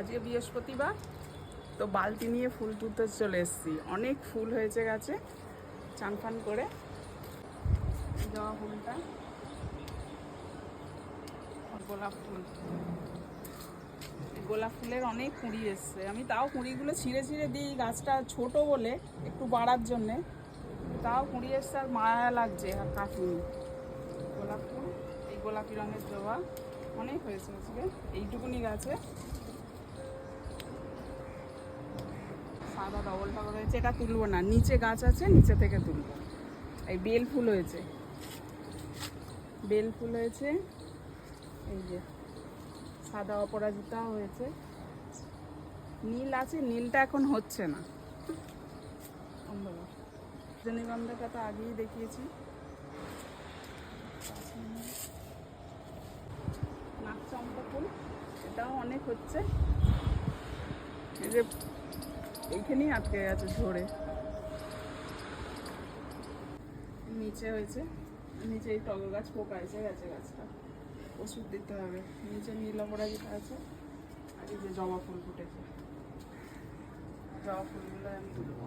আজকে বৃহস্পতিবার, তো বালতি নিয়ে ফুল তুলতে চলে এসেছি। অনেক ফুল হয়েছে গাছে, চান ফান করে। জবা ফুলটা, গোলাপ ফুল, গোলাপ ফুলের অনেক কুঁড়ি এসছে। আমি তাও কুঁড়িগুলো ছিঁড়ে ছিঁড়ে দিই, গাছটা ছোট বলে একটু বাড়ার জন্যে। তাও কুঁড়ি এসছে, আর মায়া লাগছে, আর কাটিনি। গোলাপ ফুল, এই গোলাপি রঙের জবা অনেক হয়েছে আজকে এইটুকুনি গাছে। সাদা ডবল টাকা হয়েছে, এটা তুলবো না, নিচে গাছ আছে, নিচে থেকে তুলবো। এই বেল ফুল হয়েছে, বেল ফুল হয়েছে, এই যে সাদা অপরাজিতা হয়েছে, নীল আছে, নীলটা এখন হচ্ছে না। রজনীগন্ধাটা তো আগেই দেখিয়েছি। নাকচম্পা ফুল, এটাও অনেক হচ্ছে। এই যে এইখানেই আটকে গেছে ঝরে। নিচে হয়েছে, নিচে এই টগর গাছ পোকা এসে গেছে, গাছটা ওষুধ দিতে হবে। নিচে নীল অপরাজিতা আছে, আর এই যে জবা ফুল ফুটেছে। জবা ফুলগুলো আমি তুলব।